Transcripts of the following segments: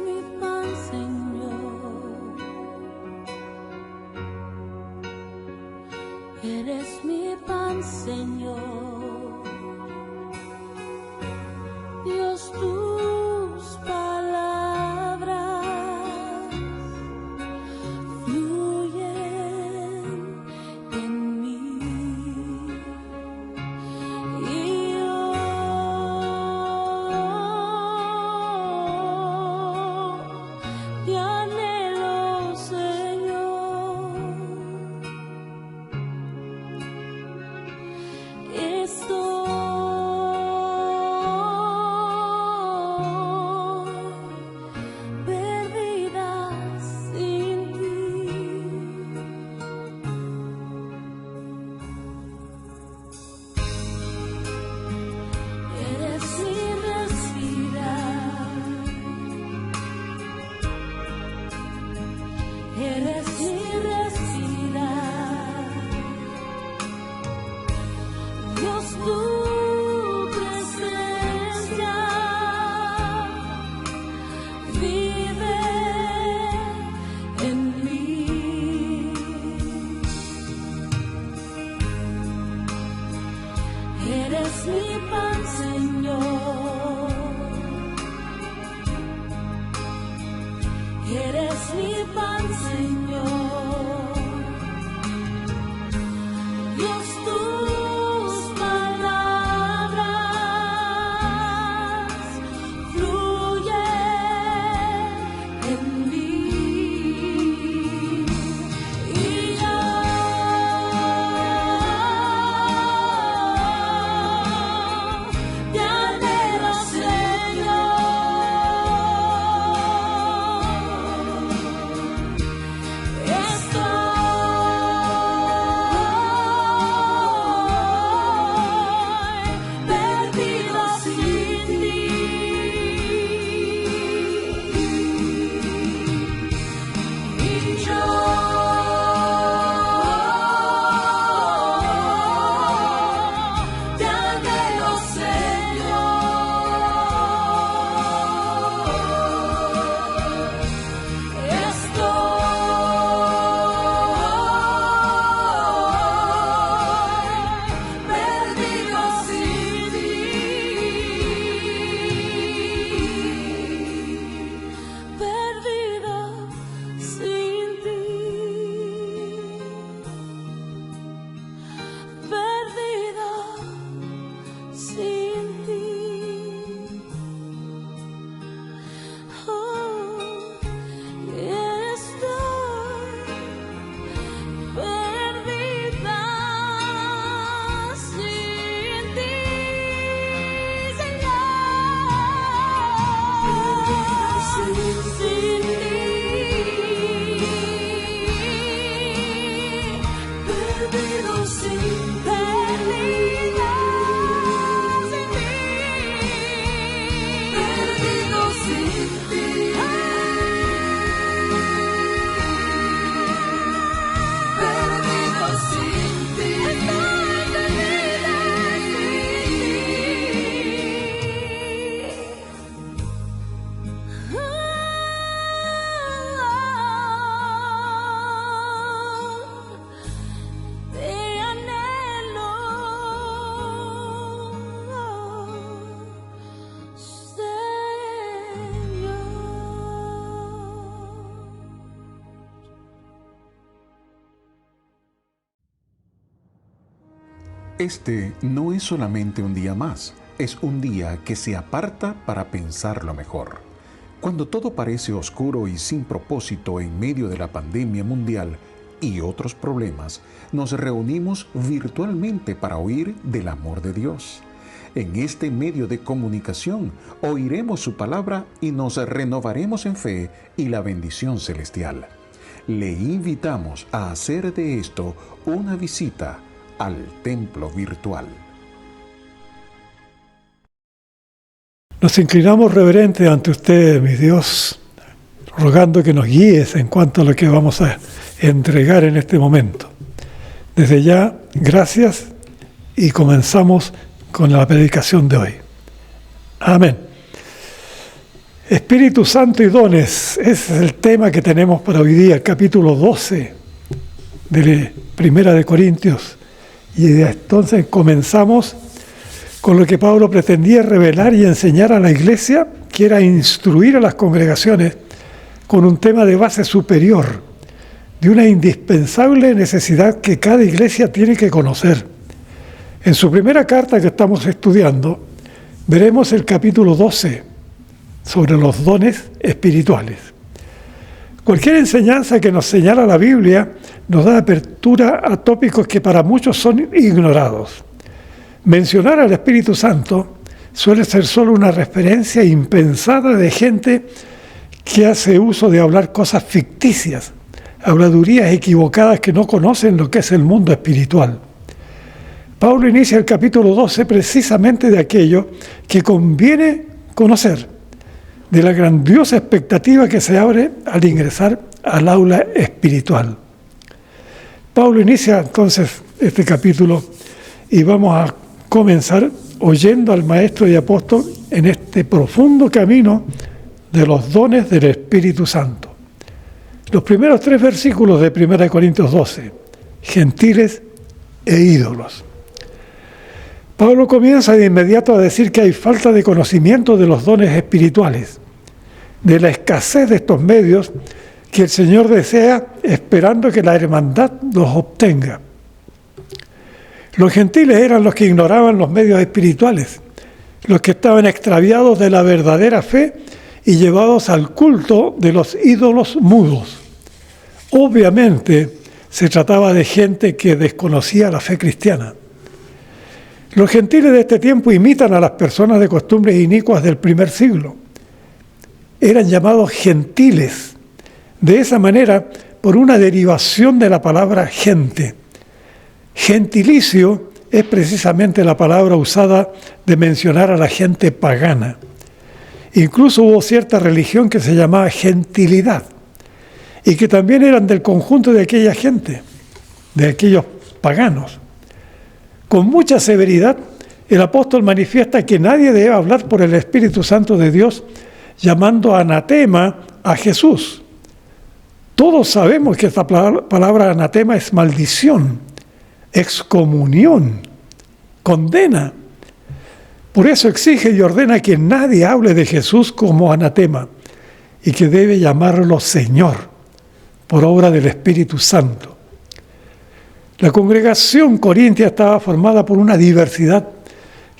mi pan, Señor. Eres mi pan, Señor. Dios, tus palabras fluyen en mí. Y yo te anhelo, Señor. Perdida sin ti. Eres mi respirar, eres mi respirar. Dios, tu presencia vive en mí. Eres mi pan, Señor. Eres mi pan, Señor. Dios, tus palabras fluyen en mí. Y yo te anhelo, Señor. Perdido sin ti. Y yo te anhelo, perdido sin ti. Perdido sin ti. Perdido sin ti. Y estoy perdida sin ti, Señor. Sin ti. Perdido sin ti. Perdido sin ti. Perdido sin ti. Perdido sin ti. Te anhelo, Señor. Este no es solamente un día más, es un día que se aparta para pensarlo mejor. Cuando todo parece oscuro y sin propósito en medio de la pandemia mundial y otros problemas, nos reunimos virtualmente para oír del amor de Dios. En este medio de comunicación oiremos su palabra y nos renovaremos en fe y la bendición celestial. Le invitamos a hacer de esto una visita al templo virtual. Nos inclinamos reverentes ante usted, mi Dios, rogando que nos guíes en cuanto a lo que vamos a entregar en este momento. Desde ya, gracias y comenzamos con la predicación de hoy. Amén. Espíritu Santo y dones, ese es el tema que tenemos para hoy día, capítulo 12 de Primera de Corintios. Y entonces comenzamos con lo que Pablo pretendía revelar y enseñar a la iglesia, que era instruir a las congregaciones con un tema de base superior, de una indispensable necesidad que cada iglesia tiene que conocer. En su primera carta que estamos estudiando, veremos el capítulo 12, sobre los dones espirituales. Cualquier enseñanza que nos señala la Biblia nos da apertura a tópicos que para muchos son ignorados. Mencionar al Espíritu Santo suele ser solo una referencia impensada de gente que hace uso de hablar cosas ficticias, habladurías equivocadas que no conocen lo que es el mundo espiritual. Pablo inicia el capítulo 12 precisamente de aquello que conviene conocer, de la grandiosa expectativa que se abre al ingresar al aula espiritual. Pablo inicia entonces este capítulo y vamos a comenzar oyendo al Maestro y Apóstol en este profundo camino de los dones del Espíritu Santo. Los primeros 3 versículos de 1 Corintios 12, gentiles e ídolos. Pablo comienza de inmediato a decir que hay falta de conocimiento de los dones espirituales, de la escasez de estos medios que el Señor desea, esperando que la hermandad los obtenga. Los gentiles eran los que ignoraban los medios espirituales, los que estaban extraviados de la verdadera fe y llevados al culto de los ídolos mudos. Obviamente se trataba de gente que desconocía la fe cristiana. Los gentiles de este tiempo imitan a las personas de costumbres inicuas del primer siglo. Eran llamados gentiles, de esa manera por una derivación de la palabra gente. Gentilicio es precisamente la palabra usada de mencionar a la gente pagana. Incluso hubo cierta religión que se llamaba gentilidad y que también eran del conjunto de aquella gente, de aquellos paganos. Con mucha severidad, el apóstol manifiesta que nadie debe hablar por el Espíritu Santo de Dios llamando anatema a Jesús. Todos sabemos que esta palabra anatema es maldición, excomunión, condena. Por eso exige y ordena que nadie hable de Jesús como anatema y que debe llamarlo Señor por obra del Espíritu Santo. La congregación corintia estaba formada por una diversidad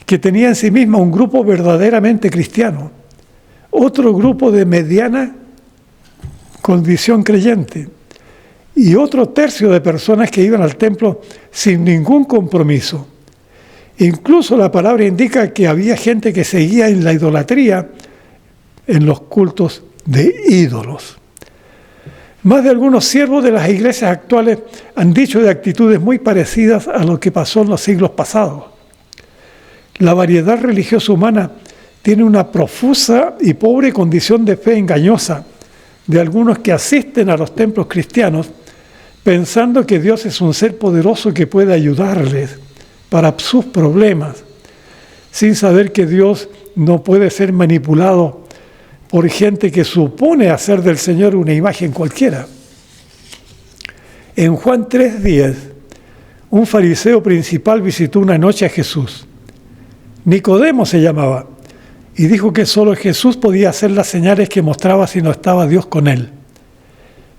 que tenía en sí misma un grupo verdaderamente cristiano, otro grupo de mediana condición creyente y otro tercio de personas que iban al templo sin ningún compromiso. Incluso la palabra indica que había gente que seguía en la idolatría, en los cultos de ídolos. Más de algunos siervos de las iglesias actuales han dicho de actitudes muy parecidas a lo que pasó en los siglos pasados. La variedad religiosa humana tiene una profusa y pobre condición de fe engañosa de algunos que asisten a los templos cristianos pensando que Dios es un ser poderoso que puede ayudarles para sus problemas, sin saber que Dios no puede ser manipulado por gente que supone hacer del Señor una imagen cualquiera. En Juan 3:10, un fariseo principal visitó una noche a Jesús. Nicodemo se llamaba, y dijo que solo Jesús podía hacer las señales que mostraba si no estaba Dios con él.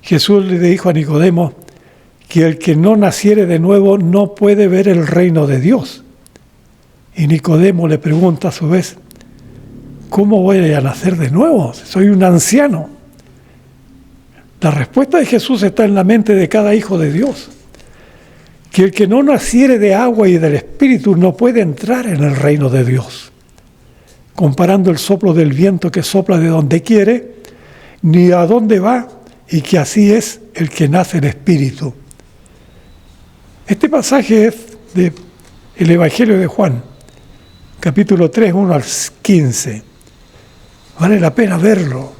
Jesús le dijo a Nicodemo que el que no naciere de nuevo no puede ver el reino de Dios. Y Nicodemo le pregunta a su vez, ¿cómo voy a nacer de nuevo? Soy un anciano. La respuesta de Jesús está en la mente de cada hijo de Dios. Que el que no naciere de agua y del Espíritu no puede entrar en el reino de Dios. Comparando el soplo del viento que sopla de donde quiere, ni a dónde va, y que así es el que nace en Espíritu. Este pasaje es del Evangelio de Juan, capítulo 3, 1 al 15. Vale la pena verlo.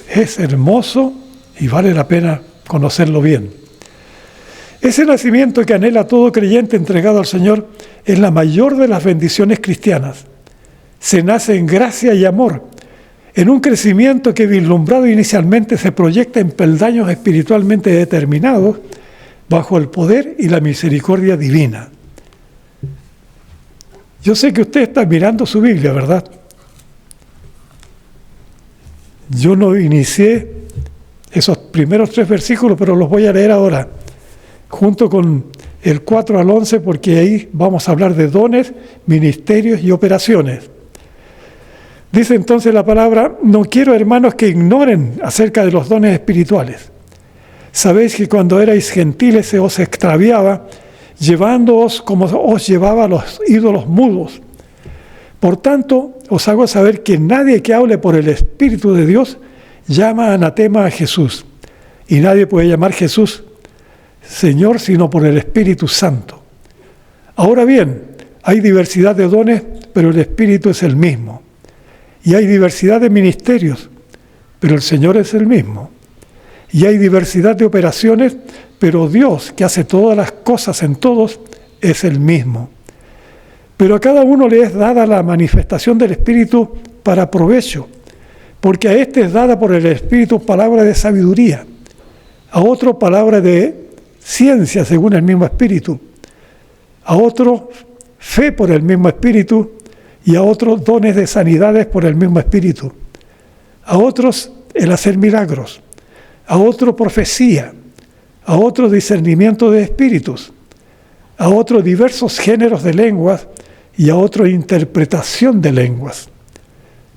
Es hermoso y vale la pena conocerlo bien. Ese nacimiento que anhela todo creyente entregado al Señor es la mayor de las bendiciones cristianas. se nace en gracia y amor, en un crecimiento que vislumbrado inicialmente se proyecta en peldaños espiritualmente determinados bajo el poder y la misericordia divina. Yo sé que usted está mirando su Biblia, ¿verdad? Yo no inicié esos primeros 3 versículos, pero los voy a leer ahora, junto con el 4 al 11, porque ahí vamos a hablar de dones, ministerios y operaciones. Dice entonces la palabra: no quiero, hermanos, que ignoren acerca de los dones espirituales. Sabéis que cuando erais gentiles se os extraviaba, llevándoos como os llevaba a los ídolos mudos. Por tanto, os hago saber que nadie que hable por el Espíritu de Dios llama anatema a Jesús. Y nadie puede llamar Jesús Señor sino por el Espíritu Santo. Ahora bien, hay diversidad de dones, pero el Espíritu es el mismo. Y hay diversidad de ministerios, pero el Señor es el mismo. Y hay diversidad de operaciones, pero Dios, que hace todas las cosas en todos, es el mismo. Pero a cada uno le es dada la manifestación del Espíritu para provecho, porque a este es dada por el Espíritu palabra de sabiduría, a otro palabra de ciencia según el mismo Espíritu, a otro fe por el mismo Espíritu, y a otros dones de sanidades por el mismo Espíritu, a otros el hacer milagros, a otro profecía, a otro discernimiento de espíritus, a otro diversos géneros de lenguas y a otro interpretación de lenguas.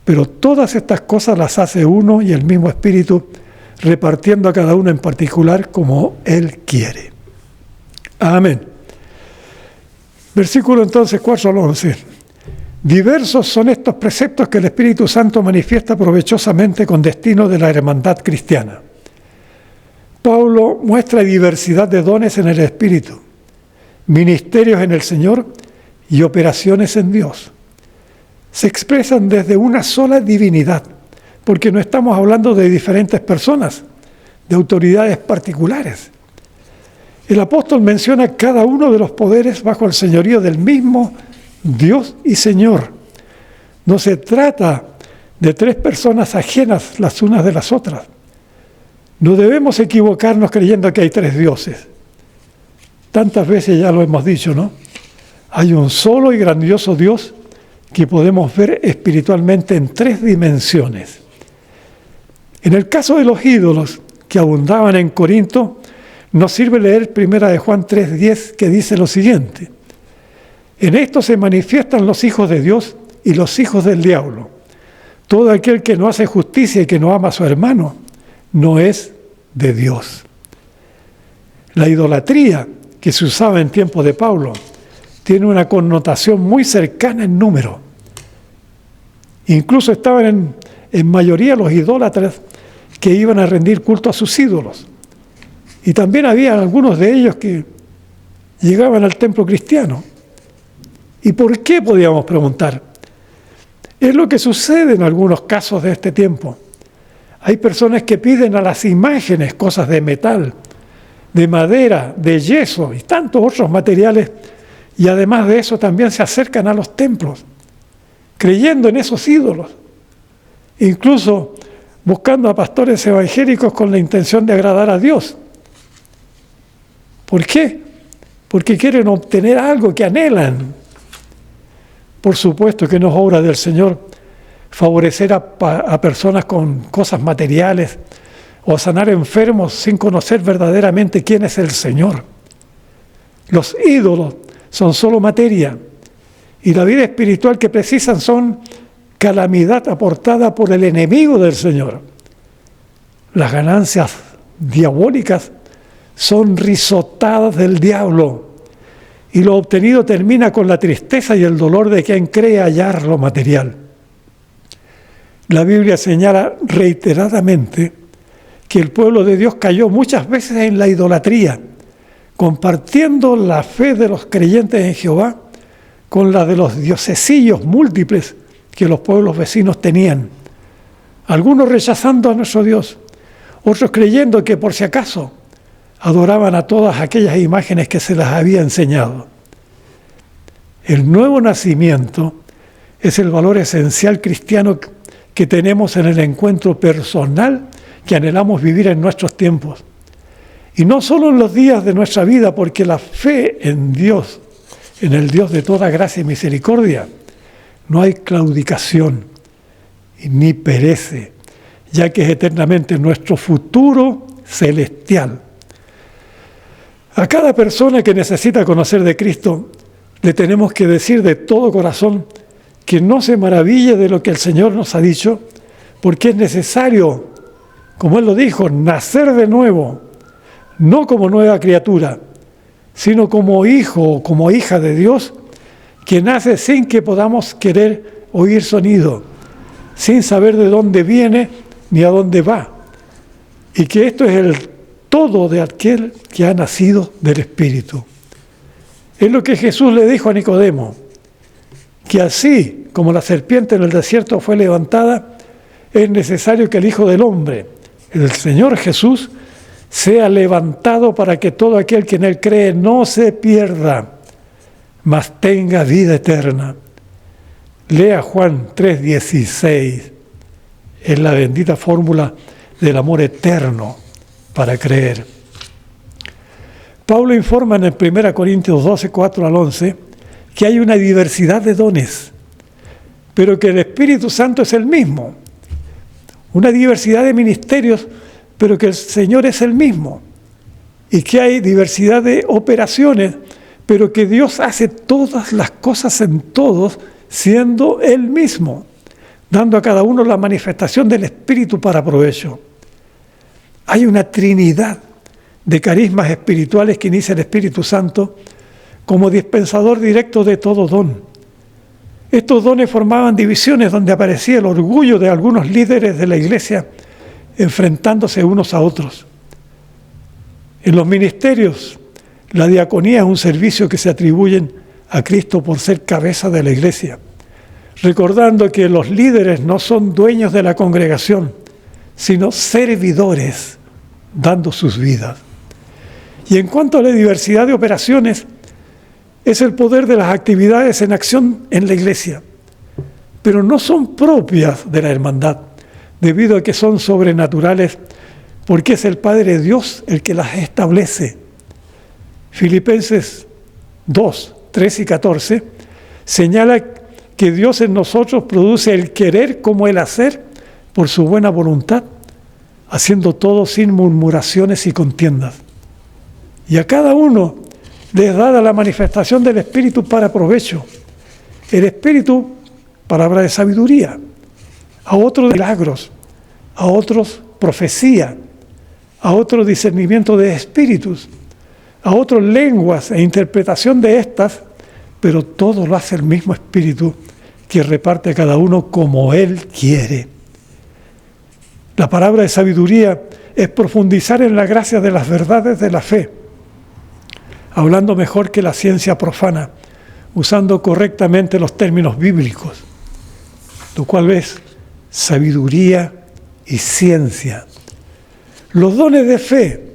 Pero todas estas cosas las hace uno y el mismo Espíritu, repartiendo a cada uno en particular como Él quiere. Amén. Versículo entonces 4 al 11. Diversos son estos preceptos que el Espíritu Santo manifiesta provechosamente con destino de la hermandad cristiana. Pablo muestra diversidad de dones en el Espíritu, ministerios en el Señor y operaciones en Dios. Se expresan desde una sola divinidad, porque no estamos hablando de diferentes personas, de autoridades particulares. El apóstol menciona cada uno de los poderes bajo el señorío del mismo Dios y Señor. No se trata de 3 personas ajenas las unas de las otras. No debemos equivocarnos creyendo que hay 3 dioses. Tantas veces ya lo hemos dicho, ¿no? Hay un solo y grandioso Dios que podemos ver espiritualmente en 3 dimensiones. En el caso de los ídolos que abundaban en Corinto, nos sirve leer 1 de Juan 3:10, que dice lo siguiente: en esto se manifiestan los hijos de Dios y los hijos del diablo. Todo aquel que no hace justicia y que no ama a su hermano, no es de Dios. La idolatría que se usaba en tiempos de Pablo tiene una connotación muy cercana en número. Incluso estaban en mayoría los idólatras que iban a rendir culto a sus ídolos. Y también había algunos de ellos que llegaban al templo cristiano. ¿Y por qué? Podíamos preguntar. Es lo que sucede en algunos casos de este tiempo. Hay personas que piden a las imágenes cosas de metal, de madera, de yeso y tantos otros materiales, y además de eso también se acercan a los templos, creyendo en esos ídolos, incluso buscando a pastores evangélicos con la intención de agradar a Dios. ¿Por qué? Porque quieren obtener algo que anhelan. Por supuesto que no es obra del Señor favorecer a personas con cosas materiales o sanar enfermos sin conocer verdaderamente quién es el Señor. Los ídolos son solo materia y la vida espiritual que precisan son calamidad aportada por el enemigo del Señor. Las ganancias diabólicas son risotadas del diablo y lo obtenido termina con la tristeza y el dolor de quien cree hallar lo material. La Biblia señala reiteradamente que el pueblo de Dios cayó muchas veces en la idolatría, compartiendo la fe de los creyentes en Jehová con la de los diosesillos múltiples que los pueblos vecinos tenían. Algunos rechazando a nuestro Dios, otros creyendo que por si acaso adoraban a todas aquellas imágenes que se las había enseñado. El nuevo nacimiento es el valor esencial cristiano que tenemos en el encuentro personal que anhelamos vivir en nuestros tiempos. Y no solo en los días de nuestra vida, porque la fe en Dios, en el Dios de toda gracia y misericordia, no hay claudicación ni perece, ya que es eternamente nuestro futuro celestial. A cada persona que necesita conocer de Cristo, le tenemos que decir de todo corazón que no se maraville de lo que el Señor nos ha dicho, porque es necesario, como Él lo dijo, nacer de nuevo, no como nueva criatura, sino como hijo o como hija de Dios, que nace sin que podamos querer oír sonido, sin saber de dónde viene ni a dónde va, y que esto es el todo de aquel que ha nacido del Espíritu. Es lo que Jesús le dijo a Nicodemo, que así como la serpiente en el desierto fue levantada, es necesario que el Hijo del Hombre, el Señor Jesús, sea levantado para que todo aquel que en Él cree no se pierda, mas tenga vida eterna. Lea Juan 3:16, es la bendita fórmula del amor eterno para creer. Pablo informa en el 1 Corintios 12, 4 al 11, que hay una diversidad de dones, pero que el Espíritu Santo es el mismo. Una diversidad de ministerios, pero que el Señor es el mismo. Y que hay diversidad de operaciones, pero que Dios hace todas las cosas en todos, siendo Él mismo, dando a cada uno la manifestación del Espíritu para provecho. Hay una trinidad de carismas espirituales que inicia el Espíritu Santo como dispensador directo de todo don. Estos dones formaban divisiones donde aparecía el orgullo de algunos líderes de la iglesia enfrentándose unos a otros. En los ministerios, la diaconía es un servicio que se atribuyen a Cristo por ser cabeza de la iglesia, recordando que los líderes no son dueños de la congregación, sino servidores, dando sus vidas. Y en cuanto a la diversidad de operaciones, es el poder de las actividades en acción en la iglesia, pero no son propias de la hermandad, debido a que son sobrenaturales, porque es el Padre Dios el que las establece. Filipenses 2, 13 y 14 señala que Dios en nosotros produce el querer como el hacer por su buena voluntad, haciendo todo sin murmuraciones y contiendas. Y a cada uno les da la manifestación del Espíritu para provecho. El Espíritu, palabra de sabiduría, a otros milagros, a otros profecía, a otros discernimiento de espíritus, a otros lenguas e interpretación de estas, pero todo lo hace el mismo Espíritu que reparte a cada uno como Él quiere. La palabra de sabiduría es profundizar en la gracia de las verdades de la fe, hablando mejor que la ciencia profana, usando correctamente los términos bíblicos, lo cual es sabiduría y ciencia. Los dones de fe,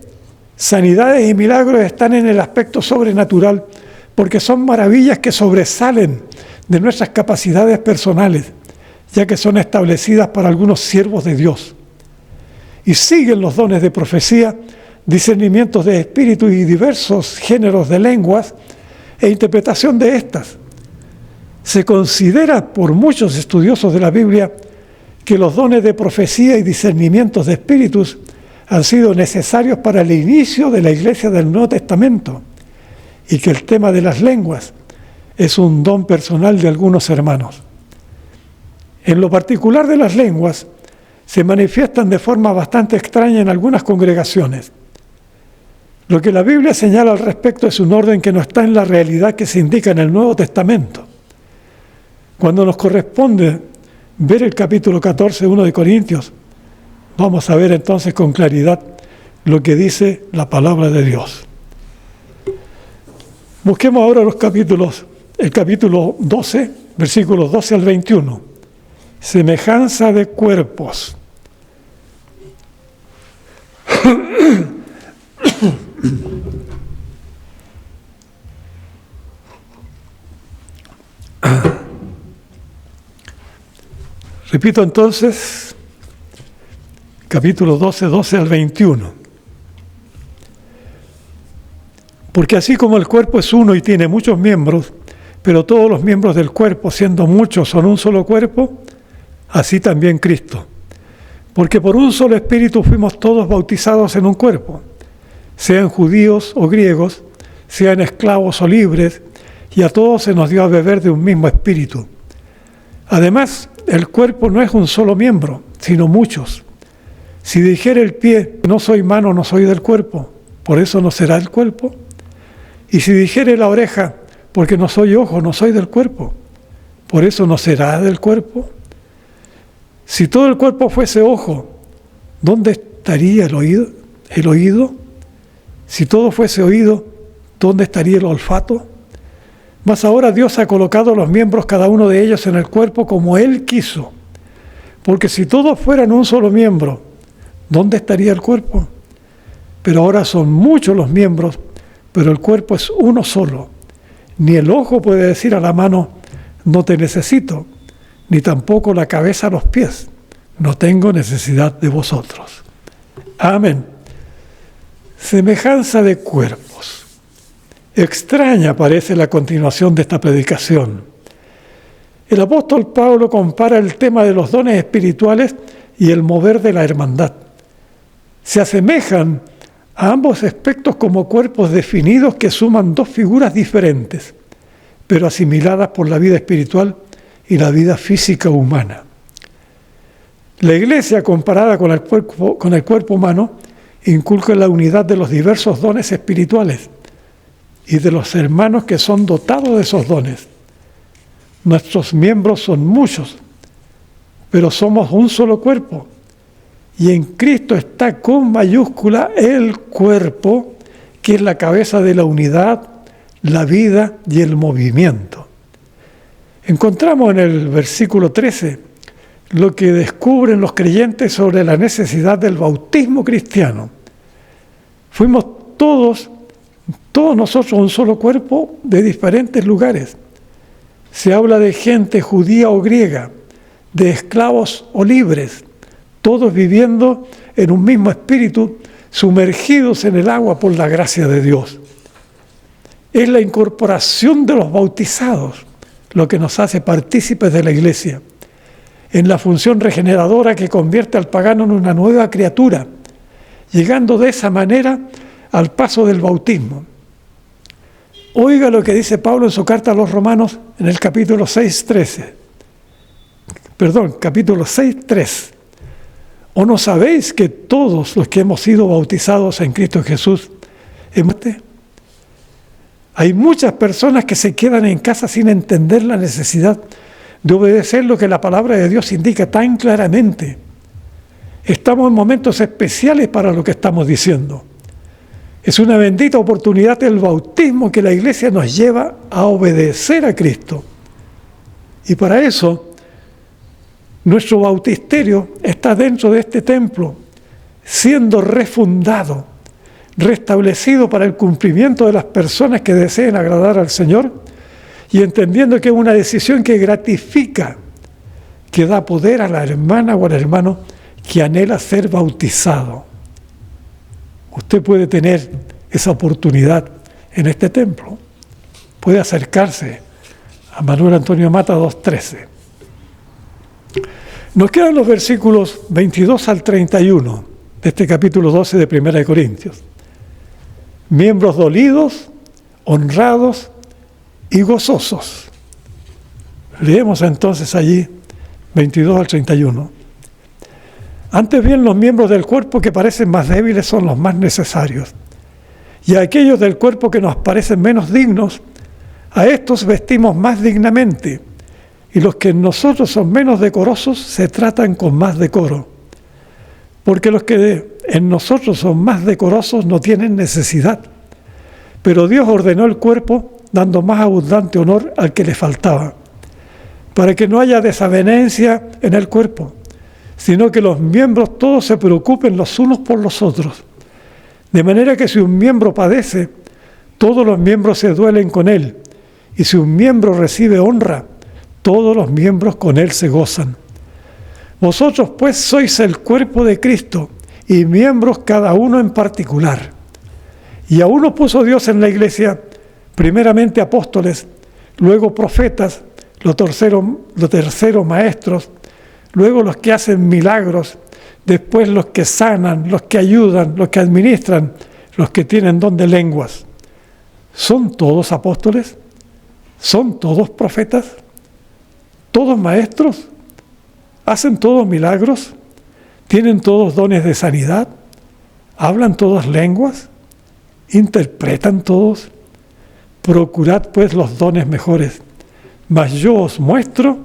sanidades y milagros están en el aspecto sobrenatural porque son maravillas que sobresalen de nuestras capacidades personales, ya que son establecidas para algunos siervos de Dios. Y siguen los dones de profecía, discernimientos de espíritu y diversos géneros de lenguas e interpretación de estas. Se considera por muchos estudiosos de la Biblia que los dones de profecía y discernimientos de espíritus han sido necesarios para el inicio de la iglesia del Nuevo Testamento y que el tema de las lenguas es un don personal de algunos hermanos. En lo particular de las lenguas, se manifiestan de forma bastante extraña en algunas congregaciones. Lo que la Biblia señala al respecto es un orden que no está en la realidad que se indica en el Nuevo Testamento. Cuando nos corresponde ver el capítulo 14, 1 de Corintios, vamos a ver entonces con claridad lo que dice la palabra de Dios. Busquemos ahora el capítulo 12, versículos 12 al 21. Semejanza de cuerpos. Repito entonces, capítulo 12, 12 al 21. Porque así como el cuerpo es uno y tiene muchos miembros, pero todos los miembros del cuerpo, siendo muchos, son un solo cuerpo, así también Cristo. Porque por un solo espíritu fuimos todos bautizados en un cuerpo, sean judíos o griegos, sean esclavos o libres, y a todos se nos dio a beber de un mismo espíritu. Además, el cuerpo no es un solo miembro, sino muchos. Si dijere el pie, no soy mano, no soy del cuerpo, ¿por eso no será el cuerpo? Y si dijere la oreja, porque no soy ojo, no soy del cuerpo, ¿por eso no será del cuerpo? Si todo el cuerpo fuese ojo, ¿dónde estaría el oído? ¿El oído? Si todo fuese oído, ¿dónde estaría el olfato? Mas ahora Dios ha colocado los miembros, cada uno de ellos, en el cuerpo como Él quiso. Porque si todos fueran un solo miembro, ¿dónde estaría el cuerpo? Pero ahora son muchos los miembros, pero el cuerpo es uno solo. Ni el ojo puede decir a la mano, no te necesito, ni tampoco la cabeza a los pies, no tengo necesidad de vosotros. Amén. Semejanza de cuerpos. Extraña parece la continuación de esta predicación. El apóstol Pablo compara el tema de los dones espirituales y el mover de la hermandad. Se asemejan a ambos aspectos como cuerpos definidos que suman dos figuras diferentes, pero asimiladas por la vida espiritual y la vida física humana. La Iglesia, comparada con el cuerpo humano, inculca la unidad de los diversos dones espirituales y de los hermanos que son dotados de esos dones. Nuestros miembros son muchos, pero somos un solo cuerpo. Y en Cristo está con mayúscula el cuerpo, que es la cabeza de la unidad, la vida y el movimiento. Encontramos en el versículo 13 lo que descubren los creyentes sobre la necesidad del bautismo cristiano. Fuimos todos nosotros un solo cuerpo de diferentes lugares. Se habla de gente judía o griega, de esclavos o libres, todos viviendo en un mismo espíritu, sumergidos en el agua por la gracia de Dios. Es la incorporación de los bautizados lo que nos hace partícipes de la Iglesia, en la función regeneradora que convierte al pagano en una nueva criatura, llegando de esa manera al paso del bautismo. Oiga lo que dice Pablo en su carta a los Romanos en el capítulo 6:3. ¿O no sabéis que todos los que hemos sido bautizados en Cristo Jesús hemos muerto? Hay muchas personas que se quedan en casa sin entender la necesidad de obedecer lo que la palabra de Dios indica tan claramente. Estamos en momentos especiales para lo que estamos diciendo. Es una bendita oportunidad el bautismo que la Iglesia nos lleva a obedecer a Cristo. Y para eso, nuestro bautisterio está dentro de este templo, siendo refundado, restablecido para el cumplimiento de las personas que deseen agradar al Señor y entendiendo que es una decisión que gratifica, que da poder a la hermana o al hermano que anhela ser bautizado. Usted puede tener esa oportunidad en este templo. Puede acercarse a Manuel Antonio Mata 2:13. Nos quedan los versículos 22 al 31 de este capítulo 12 de 1 de Corintios. Miembros dolidos, honrados y gozosos. Leemos entonces allí 22 al 31. Antes bien, los miembros del cuerpo que parecen más débiles son los más necesarios. Y a aquellos del cuerpo que nos parecen menos dignos, a estos vestimos más dignamente. Y los que en nosotros son menos decorosos se tratan con más decoro. Porque los que en nosotros son más decorosos no tienen necesidad. Pero Dios ordenó el cuerpo dando más abundante honor al que le faltaba, para que no haya desavenencia en el cuerpo, sino que los miembros todos se preocupen los unos por los otros. De manera que si un miembro padece, todos los miembros se duelen con él, y si un miembro recibe honra, todos los miembros con él se gozan. Vosotros pues sois el cuerpo de Cristo y miembros cada uno en particular. Y a uno puso Dios en la iglesia, primeramente apóstoles, luego profetas, lo tercero maestros, luego los que hacen milagros, después los que sanan, los que ayudan, los que administran, los que tienen don de lenguas. ¿Son todos apóstoles? ¿Son todos profetas? ¿Todos maestros? ¿Hacen todos milagros? ¿Tienen todos dones de sanidad? ¿Hablan todas lenguas? ¿Interpretan todos? Procurad pues los dones mejores, mas yo os muestro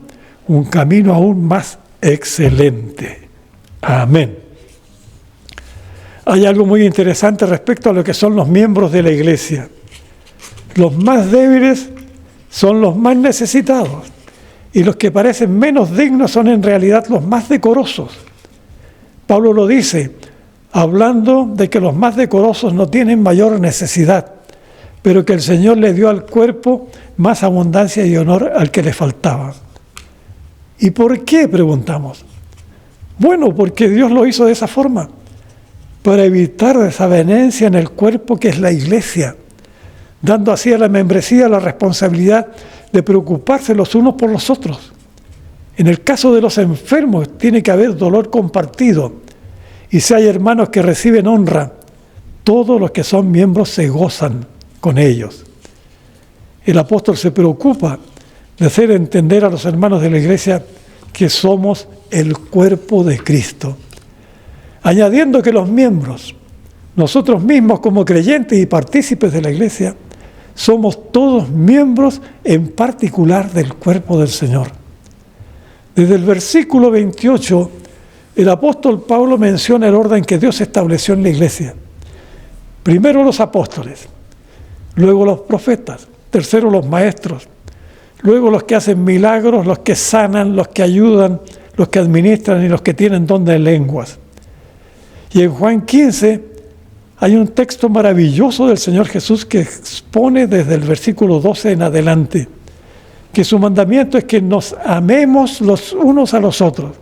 un camino aún más excelente. Amén. Hay algo muy interesante respecto a lo que son los miembros de la iglesia. Los más débiles son los más necesitados y los que parecen menos dignos son en realidad los más decorosos. Pablo lo dice, hablando de que los más decorosos no tienen mayor necesidad, pero que el Señor le dio al cuerpo más abundancia y honor al que le faltaba. ¿Y por qué? Preguntamos. Bueno, porque Dios lo hizo de esa forma, para evitar desavenencia en el cuerpo que es la iglesia, dando así a la membresía la responsabilidad de preocuparse los unos por los otros. En el caso de los enfermos tiene que haber dolor compartido, y si hay hermanos que reciben honra, todos los que son miembros se gozan con ellos. El apóstol se preocupa de hacer entender a los hermanos de la iglesia que somos el cuerpo de Cristo, añadiendo que los miembros, nosotros mismos como creyentes y partícipes de la iglesia, somos todos miembros en particular del cuerpo del Señor. Desde el versículo 28, el apóstol Pablo menciona el orden que Dios estableció en la iglesia. Primero los apóstoles, luego los profetas, tercero los maestros, luego los que hacen milagros, los que sanan, los que ayudan, los que administran y los que tienen don de lenguas. Y en Juan 15 hay un texto maravilloso del Señor Jesús que expone desde el versículo 12 en adelante, que su mandamiento es que nos amemos los unos a los otros,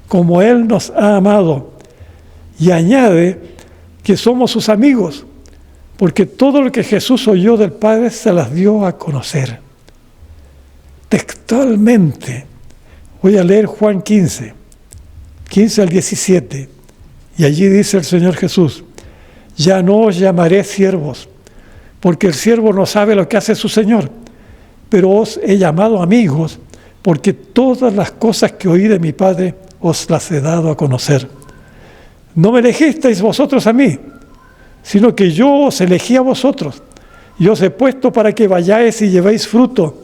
como Él nos ha amado. Y añade que somos sus amigos, porque todo lo que Jesús oyó del Padre se las dio a conocer. Textualmente, voy a leer Juan 15 al 17, y allí dice el Señor Jesús: ya no os llamaré siervos, porque el siervo no sabe lo que hace su Señor, pero os he llamado amigos, porque todas las cosas que oí de mi Padre os las he dado a conocer. No me elegisteis vosotros a mí, sino que yo os elegí a vosotros, y os he puesto para que vayáis y llevéis fruto,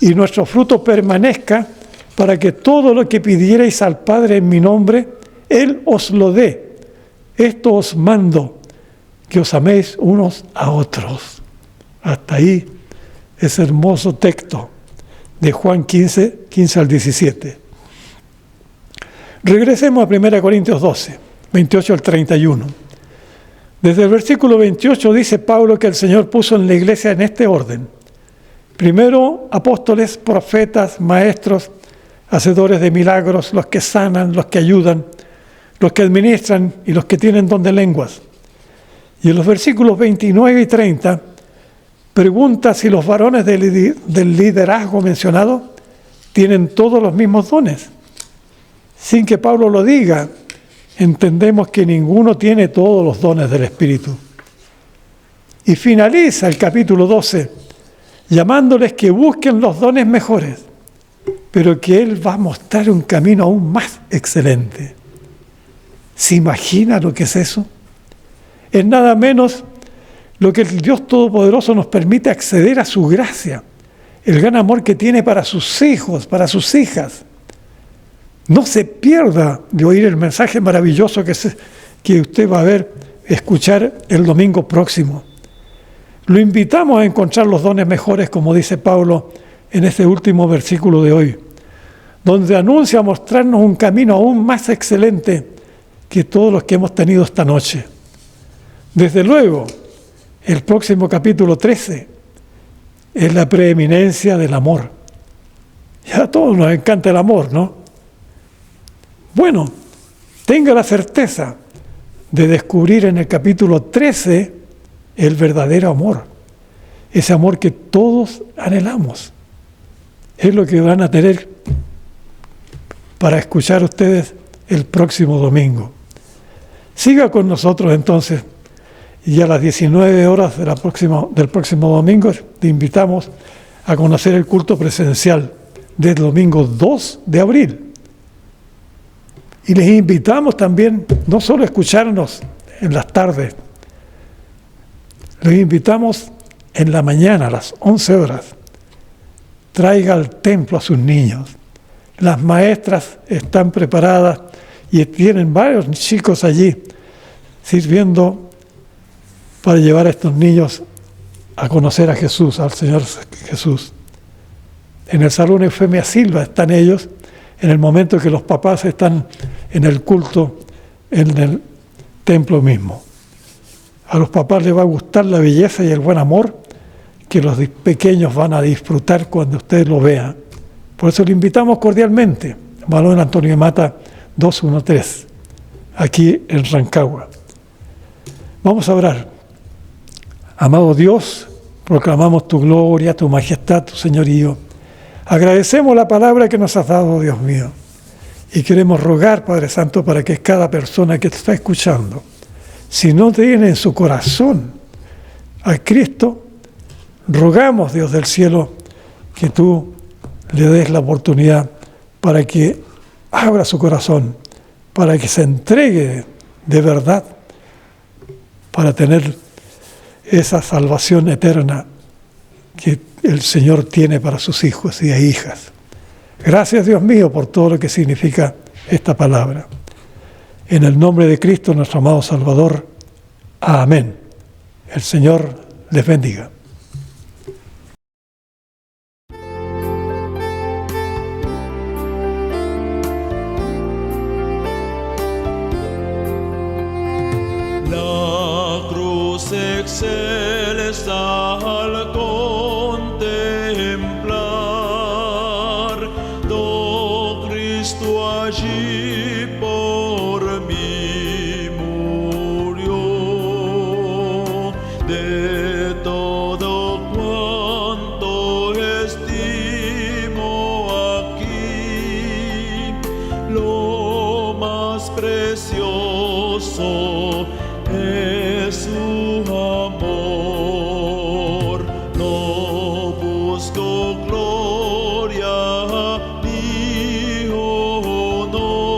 y nuestro fruto permanezca, para que todo lo que pidierais al Padre en mi nombre, Él os lo dé. Esto os mando, que os améis unos a otros. Hasta ahí ese hermoso texto de Juan 15 al 17. Regresemos a 1 Corintios 12, 28 al 31. Desde el versículo 28 dice Pablo que el Señor puso en la iglesia en este orden: primero apóstoles, profetas, maestros, hacedores de milagros, los que sanan, los que ayudan, los que administran y los que tienen don de lenguas. Y en los versículos 29 y 30 pregunta si los varones del liderazgo mencionado tienen todos los mismos dones. Sin que Pablo lo diga, entendemos que ninguno tiene todos los dones del Espíritu. Y finaliza el capítulo 12 llamándoles que busquen los dones mejores, pero que Él va a mostrar un camino aún más excelente. ¿Se imagina lo que es eso? Es nada menos lo que el Dios Todopoderoso nos permite acceder a su gracia, el gran amor que tiene para sus hijos, para sus hijas. No se pierda de oír el mensaje maravilloso que usted va a escuchar el domingo próximo. Lo invitamos a encontrar los dones mejores, como dice Pablo en este último versículo de hoy, donde anuncia mostrarnos un camino aún más excelente que todos los que hemos tenido esta noche. Desde luego, el próximo capítulo 13 es la preeminencia del amor. Ya a todos nos encanta el amor, ¿no? Bueno, tenga la certeza de descubrir en el capítulo 13 el verdadero amor, ese amor que todos anhelamos. Es lo que van a tener para escuchar ustedes el próximo domingo. Siga con nosotros entonces, y a las 19 horas del próximo domingo te invitamos a conocer el culto presencial del domingo 2 de abril. Y les invitamos también no solo a escucharnos en las tardes, los invitamos en la mañana a las 11 horas. Traiga al templo a sus niños. Las maestras están preparadas y tienen varios chicos allí sirviendo para llevar a estos niños a conocer a Jesús, al Señor Jesús. En el salón Eufemia Silva están ellos, en el momento que los papás están en el culto en el templo mismo. A los papás les va a gustar la belleza y el buen amor que los pequeños van a disfrutar cuando ustedes lo vean. Por eso le invitamos cordialmente, Balón Antonio Mata 213, aquí en Rancagua. Vamos a orar. Amado Dios, proclamamos tu gloria, tu majestad, tu señorío. Agradecemos la palabra que nos has dado, Dios mío. Y queremos rogar, Padre Santo, para que cada persona que te está escuchando, si no tiene en su corazón a Cristo, rogamos, Dios del cielo, que tú le des la oportunidad para que abra su corazón, para que se entregue de verdad, para tener esa salvación eterna que el Señor tiene para sus hijos y hijas. Gracias, Dios mío, por todo lo que significa esta palabra. En el nombre de Cristo, nuestro amado Salvador. Amén. El Señor les bendiga. La cruz excelsa al contemplar, do Cristo allí por mí murió. De todo cuanto estimo aquí, lo más precioso es su amor. No busco gloria ni honor,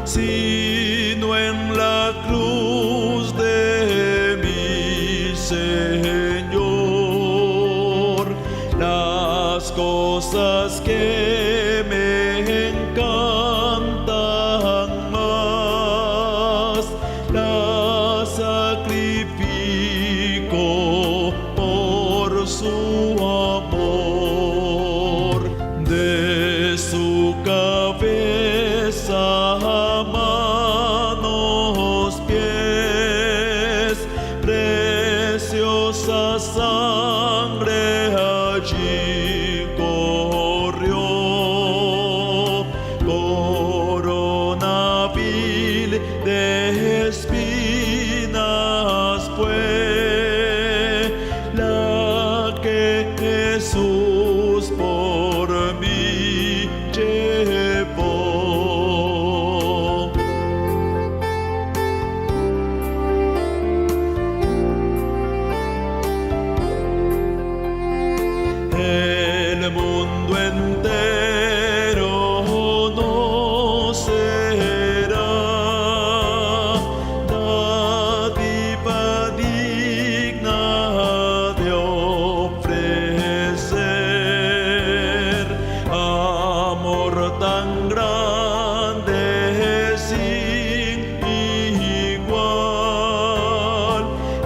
sino en la cruz de mi Señor. Las cosas que me encantan más, las sacrifico por su amor. De su cabeza a manos, pies, preciosa sangre allí corrió. Corona vil de espinas fue la que Jesús por mí llevó. El mundo entero no será dádiva digna de ofrecer. Amor tan grande sin igual,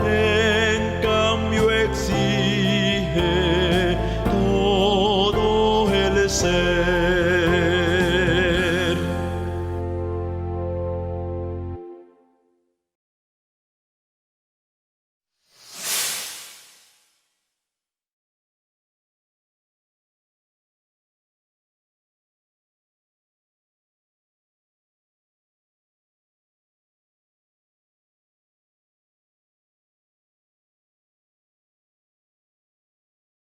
en cambio exige todo el ser.